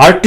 RT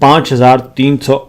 5300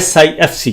SIFC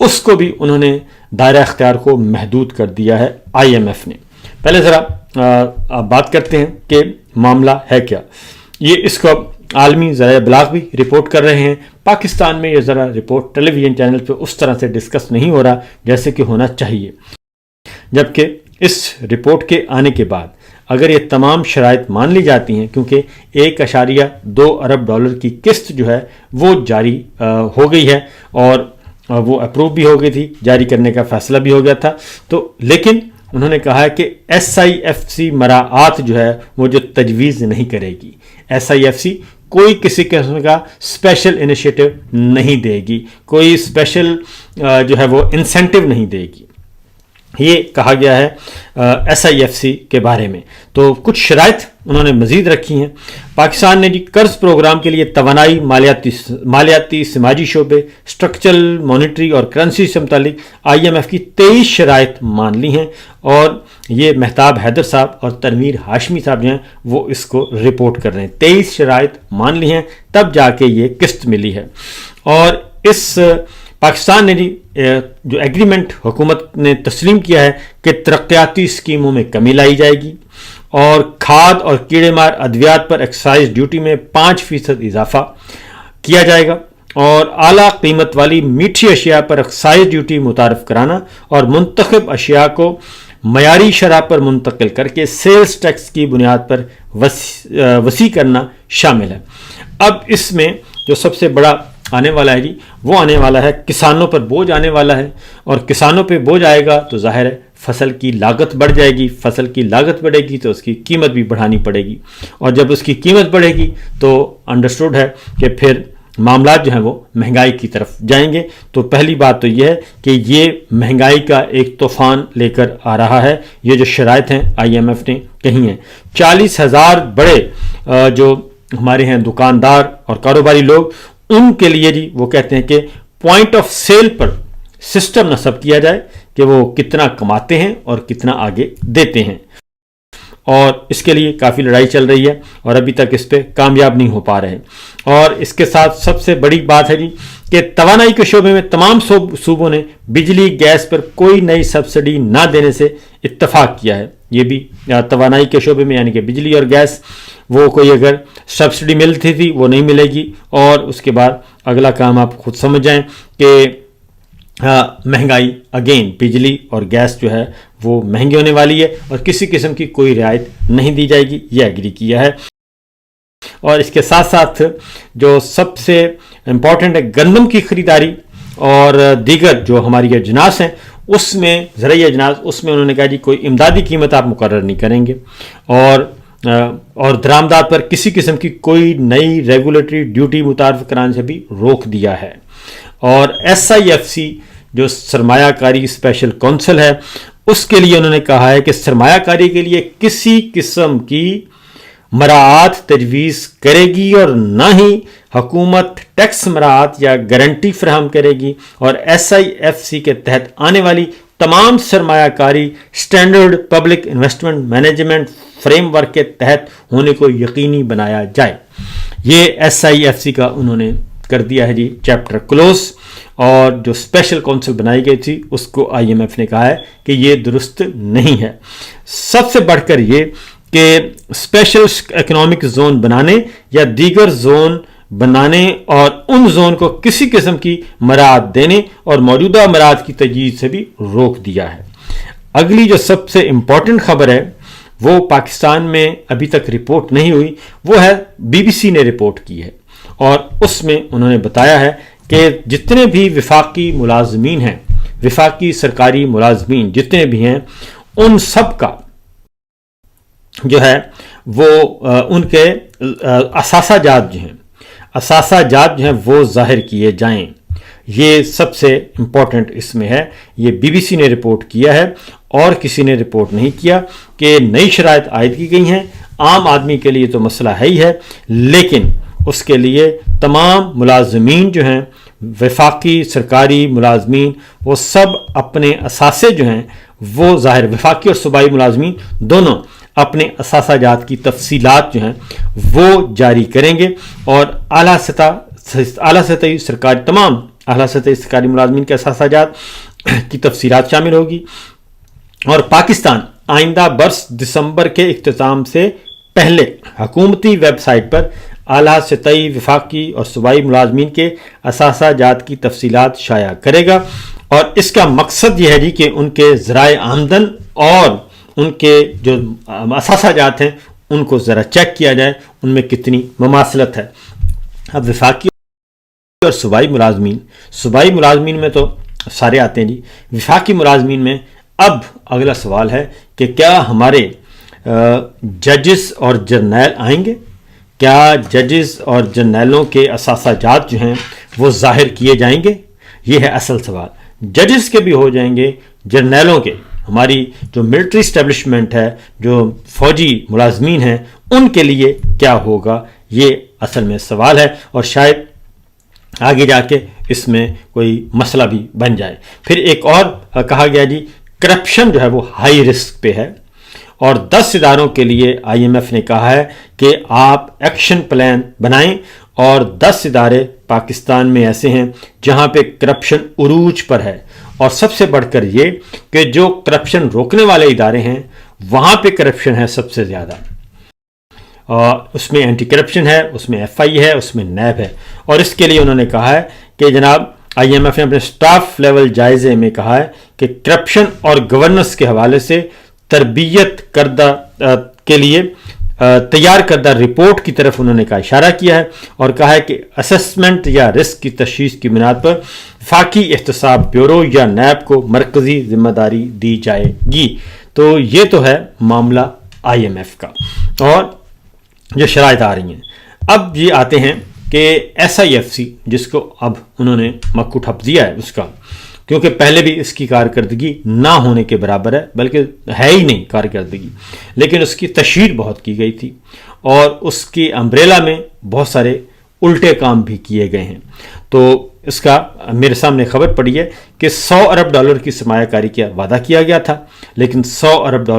اس کو بھی انہوں نے دائرہ اختیار کو محدود کر دیا ہے IMF نے۔ پہلے ذرا بات کرتے ہیں کہ معاملہ ہے کیا۔ یہ اس کو عالمی ذرائع ابلاغ بھی رپورٹ کر رہے ہیں۔ پاکستان میں یہ ذرا رپورٹ ٹیلی ویژن چینل پہ اس طرح سے ڈسکس نہیں ہو رہا جیسے کہ ہونا چاہیے، جبکہ اس رپورٹ کے آنے کے بعد اگر یہ تمام شرائط مان لی جاتی ہیں، کیونکہ 1.2 ارب ڈالر کی قسط جو ہے وہ جاری ہو گئی ہے اور وہ اپروو بھی ہو گئی تھی، جاری کرنے کا فیصلہ بھی ہو گیا تھا، تو لیکن انہوں نے کہا ہے کہ SIFC مراعات جو ہے وہ جو تجویز نہیں کرے گی، SIFC کوئی کسی قسم کا اسپیشل انیشیٹو نہیں دے گی، کوئی اسپیشل جو ہے وہ انسینٹیو نہیں دے گی، یہ کہا گیا ہے SIFC کے بارے میں۔ تو کچھ شرائط انہوں نے مزید رکھی ہیں۔ پاکستان نے جی قرض پروگرام کے لیے توانائی، مالیاتی سماجی شعبے، اسٹرکچرل، مانیٹری اور کرنسی سے متعلق IMF کی 23 شرائط مان لی ہیں، اور یہ مہتاب حیدر صاحب اور تنویر ہاشمی صاحب جو ہیں وہ اس کو رپورٹ کر رہے ہیں۔ 23 شرائط مان لی ہیں تب جا کے یہ قسط ملی ہے، اور اس پاکستان نے جو ایگریمنٹ حکومت نے تسلیم کیا ہے کہ ترقیاتی اسکیموں میں کمی لائی جائے گی، اور کھاد اور کیڑے مار ادویات پر ایکسائز ڈیوٹی میں 5% اضافہ کیا جائے گا، اور اعلیٰ قیمت والی میٹھی اشیاء پر ایکسائز ڈیوٹی متعارف کرانا اور منتخب اشیاء کو معیاری شرح پر منتقل کر کے سیلز ٹیکس کی بنیاد پر وسیع کرنا شامل ہے۔ اب اس میں جو سب سے بڑا آنے والا ہے جی وہ آنے والا ہے کسانوں پر بوجھ آنے والا ہے، اور کسانوں پہ بوجھ آئے گا تو ظاہر ہے فصل کی لاگت بڑھ جائے گی، فصل کی لاگت بڑھے گی تو اس کی قیمت بھی بڑھانی پڑے گی، اور جب اس کی قیمت بڑھے گی تو انڈرسٹوڈ ہے کہ پھر معاملات جو ہیں وہ مہنگائی کی طرف جائیں گے۔ تو پہلی بات تو یہ ہے کہ یہ مہنگائی کا ایک طوفان لے کر آ رہا ہے۔ یہ جو شرائط ہیں IMF نے کہی ہیں، 40,000 بڑے جو ہمارے ہیں دکاندار اور کاروباری لوگ، ان کے لیے جی وہ کہتے ہیں کہ پوائنٹ آف سیل پر سسٹم نصب کیا جائے کہ وہ کتنا کماتے ہیں اور کتنا آگے دیتے ہیں، اور اس کے لیے کافی لڑائی چل رہی ہے اور ابھی تک اس پہ کامیاب نہیں ہو پا رہے۔ اور اس کے ساتھ سب سے بڑی بات ہے جی کہ توانائی کے شعبے میں تمام صوبوں نے بجلی گیس پر کوئی نئی سبسڈی نہ دینے سے اتفاق کیا ہے۔ یہ بھی توانائی کے شعبے میں یعنی کہ بجلی اور گیس، وہ کوئی اگر سبسڈی ملتی تھی وہ نہیں ملے گی، اور اس کے بعد اگلا کام آپ خود سمجھ جائیں کہ مہنگائی اگین، بجلی اور گیس جو ہے وہ مہنگی ہونے والی ہے اور کسی قسم کی کوئی رعایت نہیں دی جائے گی، یہ ایگری کیا ہے۔ اور اس کے ساتھ ساتھ جو سب سے امپورٹنٹ ہے گندم کی خریداری اور دیگر جو ہماری اجناس ہیں اس میں زرعی اجناس، اس میں انہوں نے کہا جی کوئی امدادی قیمت آپ مقرر نہیں کریں گے، اور درآمدات پر کسی قسم کی کوئی نئی ریگولیٹری ڈیوٹی متعارف کرانے سے بھی روک دیا ہے۔ اور SIFC جو سرمایہ کاری اسپیشل کونسل ہے اس کے لیے انہوں نے کہا ہے کہ سرمایہ کاری کے لیے کسی قسم کی مراعات تجویز کرے گی اور نہ ہی حکومت ٹیکس مراعات یا گارنٹی فراہم کرے گی، اور SIFC کے تحت آنے والی تمام سرمایہ کاری standard public investment management frame work کے تحت ہونے کو یقینی بنایا جائے۔ یہ SIFC کا انہوں نے کر دیا ہے جی چیپٹر کلوز، اور جو اسپیشل کونسل بنائی گئی تھی اس کو IMF نے کہا ہے کہ یہ درست نہیں ہے۔ سب سے بڑھ کر یہ کہ اسپیشل اکنامک زون بنانے یا دیگر زون بنانے اور ان زون کو کسی قسم کی مراعات دینے اور موجودہ مراعات کی تجویز سے بھی روک دیا ہے۔ اگلی جو سب سے امپورٹنٹ خبر ہے وہ پاکستان میں ابھی تک رپورٹ نہیں ہوئی، وہ ہے BBC نے رپورٹ کی ہے، اور اس میں انہوں نے بتایا ہے کہ جتنے بھی وفاقی ملازمین ہیں، وفاقی سرکاری ملازمین جتنے بھی ہیں، ان سب کا جو ہے وہ ان کے اثاثہ جات جو ہیں وہ ظاہر کیے جائیں۔ یہ سب سے امپورٹنٹ اس میں ہے، یہ BBC نے رپورٹ کیا ہے اور کسی نے رپورٹ نہیں کیا کہ نئی شرائط عائد کی گئی ہیں۔ عام آدمی کے لیے تو مسئلہ ہے ہی ہے، لیکن اس کے لیے تمام ملازمین جو ہیں، وفاقی سرکاری ملازمین، وہ سب اپنے اثاثے جو ہیں وہ ظاہر، وفاقی اور صوبائی ملازمین دونوں اپنے اثاثہ جات کی تفصیلات جو ہیں وہ جاری کریں گے، اور اعلیٰ سطحی سرکاری، تمام اعلیٰ سطح سرکاری ملازمین کے اثاثہ جات کی تفصیلات شامل ہوگی، اور پاکستان آئندہ برس دسمبر کے اختتام سے پہلے حکومتی ویب سائٹ پر اعلیٰ سطحی وفاقی اور صوبائی ملازمین کے اثاثہ جات کی تفصیلات شائع کرے گا، اور اس کا مقصد یہ ہے جی کہ ان کے ذرائع آمدن اور ان کے جو اثاثہ جات ہیں ان کو ذرا چیک کیا جائے، ان میں کتنی مماثلت ہے۔ اب وفاقی اور صوبائی ملازمین میں تو سارے آتے ہیں جی، وفاقی ملازمین میں اب اگلا سوال ہے کہ کیا ہمارے ججز اور جرنیل آئیں گے؟ کیا ججز اور جرنیلوں کے اثاثہ جات جو ہیں وہ ظاہر کیے جائیں گے؟ یہ ہے اصل سوال۔ ججز کے بھی ہو جائیں گے، جرنیلوں کے، ہماری جو ملٹری اسٹیبلشمنٹ ہے، جو فوجی ملازمین ہیں، ان کے لیے کیا ہوگا؟ یہ اصل میں سوال ہے، اور شاید آگے جا کے اس میں کوئی مسئلہ بھی بن جائے۔ پھر ایک اور کہا گیا جی کرپشن جو ہے وہ ہائی رسک پہ ہے، اور 10 اداروں کے لیے آئی ایم ایف نے کہا ہے کہ آپ ایکشن پلان بنائیں، اور 10 ادارے پاکستان میں ایسے ہیں جہاں پہ کرپشن عروج پر ہے، اور سب سے بڑھ کر یہ کہ جو کرپشن روکنے والے ادارے ہیں وہاں پہ کرپشن ہے سب سے زیادہ، اور اس میں اینٹی کرپشن ہے، اس میں ایف آئی ہے، اس میں نیب ہے، اور اس کے لیے انہوں نے کہا ہے کہ جناب آئی ایم ایف نے اپنے سٹاف لیول جائزے میں کہا ہے کہ کرپشن اور گورننس کے حوالے سے تربیت کردہ کے لیے تیار کردہ رپورٹ کی طرف انہوں نے اشارہ کیا ہے، اور کہا ہے کہ اسسمنٹ یا رسک کی تشخیص کی بنیاد پر وفاقی احتساب بیورو یا نیب کو مرکزی ذمہ داری دی جائے گی۔ تو یہ تو ہے معاملہ آئی ایم ایف کا، اور جو شرائط آ رہی ہیں۔ اب یہ آتے ہیں کہ ایس آئی ایف سی، جس کو اب انہوں نے مکو ٹھپ دیا ہے اس کا، کیونکہ پہلے بھی اس کی کارکردگی نہ ہونے کے برابر ہے، بلکہ ہے ہی نہیں کارکردگی، لیکن اس کی تشہیر بہت کی گئی تھی، اور اس کی امبریلا میں بہت سارے الٹے کام بھی کیے گئے ہیں۔ تو اس کا میرے سامنے خبر پڑی ہے کہ $100 ارب کی سرمایہ کاری کا وعدہ کیا گیا تھا، لیکن $100 ارب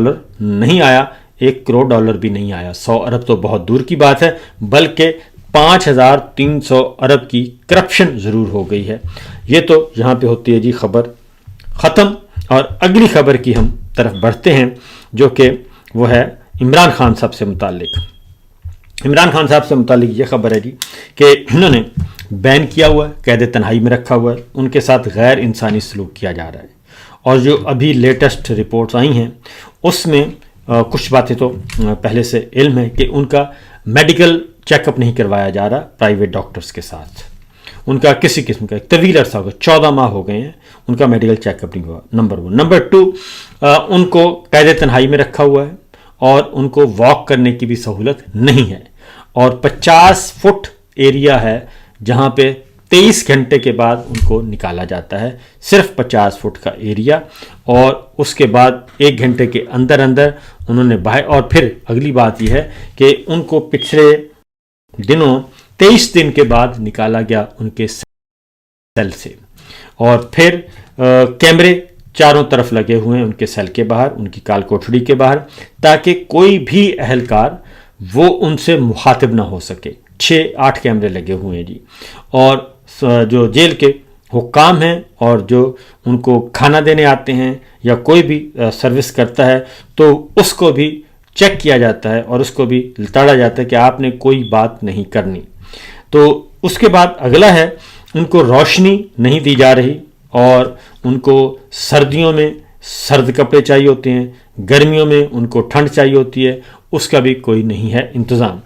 نہیں آیا، $1 کروڑ بھی نہیں آیا۔ 100 ارب تو بہت دور کی بات ہے، بلکہ 5300 ارب کی کرپشن ضرور ہو گئی ہے۔ یہ تو یہاں پہ ہوتی ہے جی خبر ختم، اور اگلی خبر کی ہم طرف بڑھتے ہیں، جو کہ وہ ہے عمران خان صاحب سے متعلق۔ عمران خان صاحب سے متعلق یہ خبر ہے جی کہ انہوں نے بین کیا ہوا ہے، قید تنہائی میں رکھا ہوا ہے، ان کے ساتھ غیر انسانی سلوک کیا جا رہا ہے، اور جو ابھی لیٹسٹ رپورٹس آئی ہیں اس میں کچھ باتیں تو پہلے سے علم ہے کہ ان کا میڈیکل چیک اپ نہیں کروایا جا رہا پرائیویٹ ڈاکٹرز کے ساتھ، ان کا کسی قسم کا ایک طویل عرصہ ہو گیا، 14 ماہ ہو گئے ہیں ان کا میڈیکل چیک اپ نہیں ہوا، نمبر 1۔ نمبر 2، ان کو قید تنہائی میں رکھا ہوا ہے، اور ان کو واک کرنے کی بھی سہولت نہیں ہے، اور 50 فٹ ایریا ہے جہاں پہ 23 گھنٹے کے بعد ان کو نکالا جاتا ہے، صرف 50 فٹ کا ایریا، اور اس کے بعد 1 گھنٹے کے اندر انہوں نے باہر، اور پھر اگلی بات یہ ہے کہ ان کو پچھلے دنوں 23 دن کے بعد نکالا گیا ان کے سیل سے، اور پھر کیمرے چاروں طرف لگے ہوئے ہیں ان کے سیل کے باہر، ان کی کال کوٹھڑی کے باہر، تاکہ کوئی بھی اہلکار وہ ان سے مخاطب نہ ہو سکے۔ 6-8 کیمرے لگے ہوئے ہیں جی، اور جو جیل کے حکام ہیں اور جو ان کو کھانا دینے آتے ہیں یا کوئی بھی سروس کرتا ہے تو اس کو بھی چیک کیا جاتا ہے اور اس کو بھی لتاڑا جاتا ہے کہ آپ نے کوئی بات نہیں کرنی۔ تو اس کے بعد اگلا ہے ان کو روشنی نہیں دی جا رہی، اور ان کو سردیوں میں سرد کپڑے چاہیے ہوتے ہیں، گرمیوں میں ان کو ٹھنڈ چاہیے ہوتی ہے، اس کا بھی کوئی نہیں ہے انتظام۔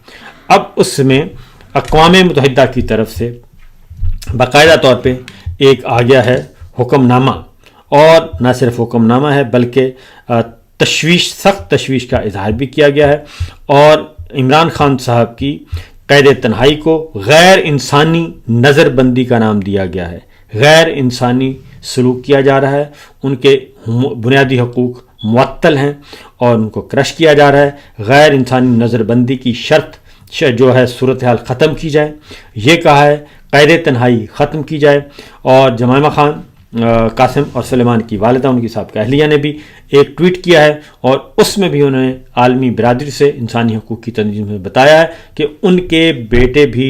اب اس میں اقوام متحدہ کی طرف سے باقاعدہ طور پہ ایک آ گیا ہے حکم نامہ، اور نہ صرف حکم نامہ ہے بلکہ سخت تشویش کا اظہار بھی کیا گیا ہے، اور عمران خان صاحب کی قید تنہائی کو غیر انسانی نظر بندی کا نام دیا گیا ہے۔ غیر انسانی سلوک کیا جا رہا ہے، ان کے بنیادی حقوق معطل ہیں اور ان کو کرش کیا جا رہا ہے۔ غیر انسانی نظر بندی کی شرط جو ہے صورتحال ختم کی جائے، یہ کہا ہے، قید تنہائی ختم کی جائے۔ اور جمائمہ خان قاسم اور سلیمان کی والدہ، ان کی سابقہ اہلیہ نے بھی ایک ٹویٹ کیا ہے، اور اس میں بھی انہوں نے عالمی برادری سے انسانی حقوق کی تنظیم میں بتایا ہے کہ ان کے بیٹے بھی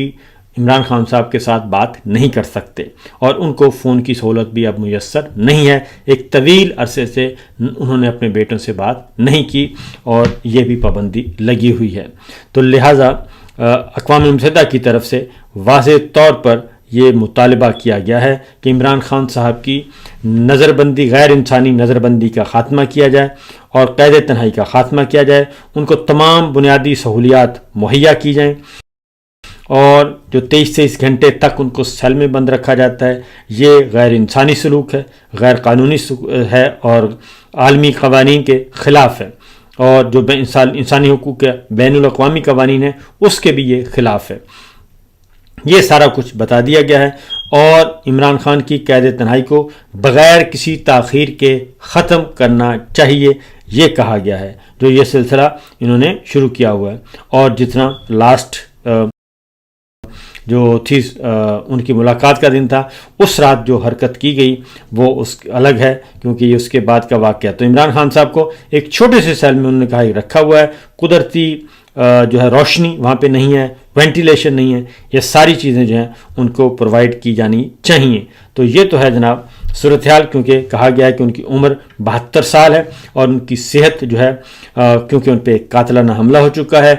عمران خان صاحب کے ساتھ بات نہیں کر سکتے اور ان کو فون کی سہولت بھی اب میسر نہیں ہے. ایک طویل عرصے سے انہوں نے اپنے بیٹوں سے بات نہیں کی اور یہ بھی پابندی لگی ہوئی ہے. تو لہٰذا اقوام متحدہ کی طرف سے واضح طور پر یہ مطالبہ کیا گیا ہے کہ عمران خان صاحب کی نظر بندی، غیر انسانی نظر بندی کا خاتمہ کیا جائے اور قید تنہائی کا خاتمہ کیا جائے. ان کو تمام بنیادی سہولیات مہیا کی جائیں اور جو 23 گھنٹے تک ان کو سیل میں بند رکھا جاتا ہے یہ غیر انسانی سلوک ہے، غیر قانونی ہے اور عالمی قوانین کے خلاف ہے، اور جو انسانی حقوق کے بین الاقوامی قوانین ہیں اس کے بھی یہ خلاف ہے. یہ سارا کچھ بتا دیا گیا ہے اور عمران خان کی قید تنہائی کو بغیر کسی تاخیر کے ختم کرنا چاہیے یہ کہا گیا ہے. جو یہ سلسلہ انہوں نے شروع کیا ہوا ہے اور جتنا لاسٹ جو تھی ان کی ملاقات کا دن تھا اس رات جو حرکت کی گئی وہ اس الگ ہے کیونکہ یہ اس کے بعد کا واقعہ. تو عمران خان صاحب کو ایک چھوٹے سے سیل میں انہوں نے کہا رکھا ہوا ہے، قدرتی جو ہے روشنی وہاں پہ نہیں ہے، وینٹیلیشن نہیں ہے، یہ ساری چیزیں جو ہیں ان کو پرووائڈ کی جانی چاہیے. تو یہ تو ہے جناب صورتحال، کیونکہ کہا گیا ہے کہ ان کی عمر 72 سال ہے اور ان کی صحت جو ہے کیونکہ ان پہ قاتلانہ حملہ ہو چکا ہے،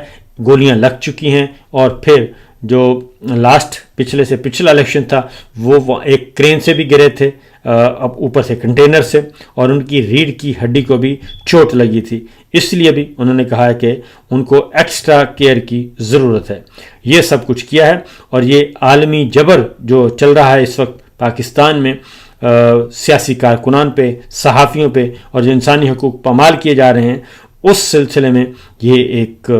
گولیاں لگ چکی ہیں اور پھر جو لاسٹ پچھلے سے پچھلا الیکشن تھا وہ ایک کرین سے بھی گرے تھے، اب اوپر سے کنٹینر سے، اور ان کی ریڑھ کی ہڈی کو بھی چوٹ لگی تھی. اس لیے بھی انہوں نے کہا ہے کہ ان کو ایکسٹرا کیئر کی ضرورت ہے. یہ سب کچھ کیا ہے اور یہ عالمی جبر جو چل رہا ہے اس وقت پاکستان میں سیاسی کارکنان پہ، صحافیوں پہ، اور جو انسانی حقوق پامال کیے جا رہے ہیں اس سلسلے میں یہ ایک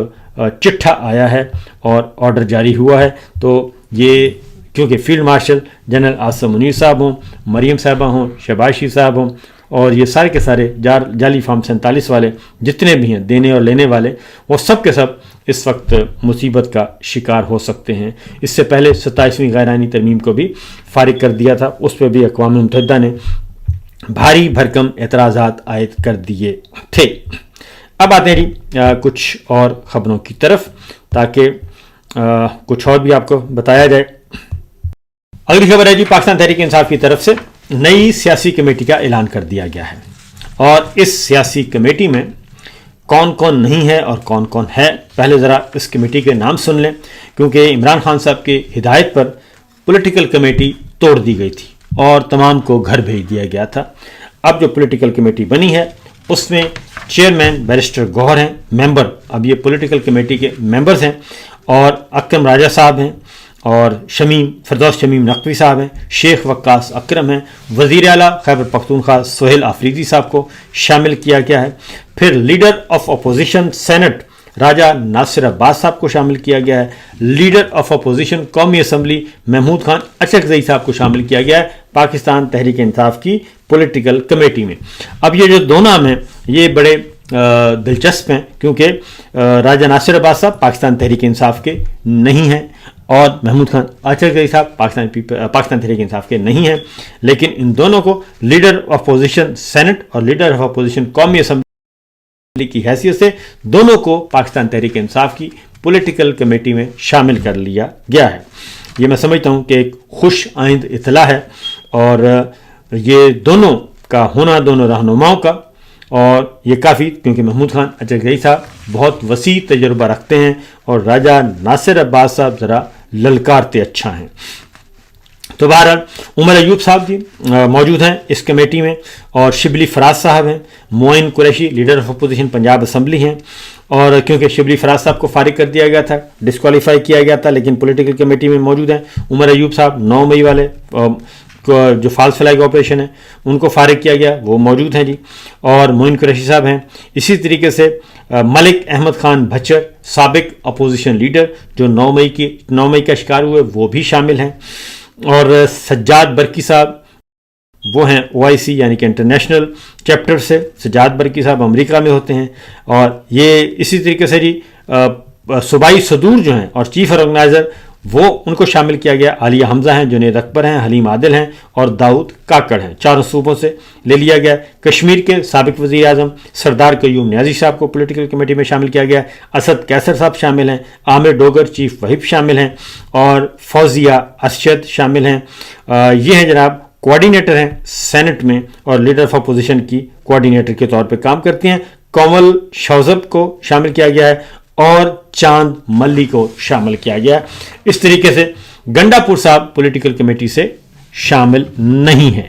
چٹھا آیا ہے اور آرڈر جاری ہوا ہے. تو یہ کیونکہ field marshal general Asim Munir صاحب ہوں، مریم صاحبہ ہوں، شہباز شریف صاحب ہوں اور یہ سارے کے سارے جعلی فارم 47 والے جتنے بھی ہیں دینے اور لینے والے، وہ سب کے سب اس وقت مصیبت کا شکار ہو سکتے ہیں. اس سے پہلے 27ویں غیر آئینی ترمیم کو بھی فارغ کر دیا تھا، اس پہ بھی اقوام متحدہ نے بھاری بھرکم اعتراضات عائد کر دیے تھے. اب آتے ہیں کچھ اور خبروں کی طرف تاکہ کچھ اور بھی آپ کو بتایا جائے. اگلی خبر ہے جی، پاکستان تحریک انصاف کی طرف سے نئی سیاسی کمیٹی کا اعلان کر دیا گیا ہے اور اس سیاسی کمیٹی میں کون کون نہیں ہے اور کون کون ہے. پہلے ذرا اس کمیٹی کے نام سن لیں کیونکہ عمران خان صاحب کی ہدایت پر پولیٹیکل کمیٹی توڑ دی گئی تھی اور تمام کو گھر بھیج دیا گیا تھا. اب جو پولیٹیکل کمیٹی بنی ہے اس میں چیئرمین بیرسٹر گوہر ہیں، ممبر اب یہ پولیٹیکل کمیٹی کے ممبرز ہیں اور اکرم راجہ صاحب ہیں اور فردوس شمیم نقوی صاحب ہیں، شیخ وقاص اکرم ہیں، وزیر اعلیٰ خیبر پختونخوا سہیل آفریدی صاحب کو شامل کیا گیا ہے. پھر لیڈر آف اپوزیشن سینٹ راجہ ناصر عباس صاحب کو شامل کیا گیا ہے. لیڈر آف اپوزیشن قومی اسمبلی محمود خان اچکزئی صاحب کو شامل کیا گیا ہے پاکستان تحریک انصاف کی پولیٹیکل کمیٹی میں. اب یہ جو دو نام ہیں یہ بڑے دلچسپ ہیں کیونکہ راجہ ناصر عباس صاحب پاکستان تحریک انصاف کے نہیں ہیں اور محمود خان اچکزئی صاحب پاکستان تحریک انصاف کے نہیں ہیں، لیکن ان دونوں کو لیڈر آف اپوزیشن سینٹ اور لیڈر آف اپوزیشن قومی اسمبلی کی حیثیت سے دونوں کو پاکستان تحریک انصاف کی پولیٹیکل کمیٹی میں شامل کر لیا گیا ہے. یہ میں سمجھتا ہوں کہ ایک خوش آئند اطلاع ہے اور یہ دونوں کا ہونا دونوں رہنماؤں کا، اور یہ کافی کیونکہ محمود خان اچکزئی صاحب بہت وسیع تجربہ رکھتے ہیں اور راجہ ناصر عباس صاحب ذرا للکارتے اچھا ہیں. تو بہرحال عمر ایوب صاحب جی موجود ہیں اس کمیٹی میں اور شبلی فراز صاحب ہیں، Moin Qureshi leader of opposition Punjab assembly ہیں اور کیونکہ شبلی فراز صاحب کو فارغ کر دیا گیا تھا، ڈسکوالیفائی کیا گیا تھا، لیکن پولیٹیکل کمیٹی میں موجود ہیں. عمر ایوب صاحب 9 مئی والے جو فالس فلیگ آپریشن ہے ان کو فارغ کیا گیا وہ موجود ہیں جی، اور معین قریشی صاحب ہیں. اسی طریقے سے ملک احمد خان بھچر سابق اپوزیشن لیڈر جو 9 مئی کا شکار ہوئے وہ بھی شامل ہیں، اور سجاد برکی صاحب وہ ہیں OIC یعنی کہ انٹرنیشنل چیپٹر سے. سجاد برکی صاحب امریکہ میں ہوتے ہیں اور یہ اسی طریقے سے جی صوبائی صدور جو ہیں اور چیف آرگنائزر وہ ان کو شامل کیا گیا. عالیہ حمزہ ہیں، جنید اکبر ہیں، حلیم عادل ہیں اور داؤد کاکڑ ہیں. چاروں صوبوں سے لے لیا گیا. کشمیر کے سابق وزیر اعظم سردار قیوم نیازی صاحب کو پولیٹیکل کمیٹی میں شامل کیا گیا. اسد کیسر صاحب شامل ہیں، عامر ڈوگر چیف وہپ شامل ہیں اور فوزیہ اسشد شامل ہیں. یہ ہیں جناب کوارڈینیٹر ہیں سینٹ میں اور لیڈر آف اپوزیشن کی کوارڈینیٹر کے طور پہ کام کرتی ہیں. کومل شوزب کو شامل کیا گیا ہے اور چاند ملی کو شامل کیا گیا. اس طریقے سے گنڈا پور صاحب پولیٹیکل کمیٹی سے شامل نہیں ہیں.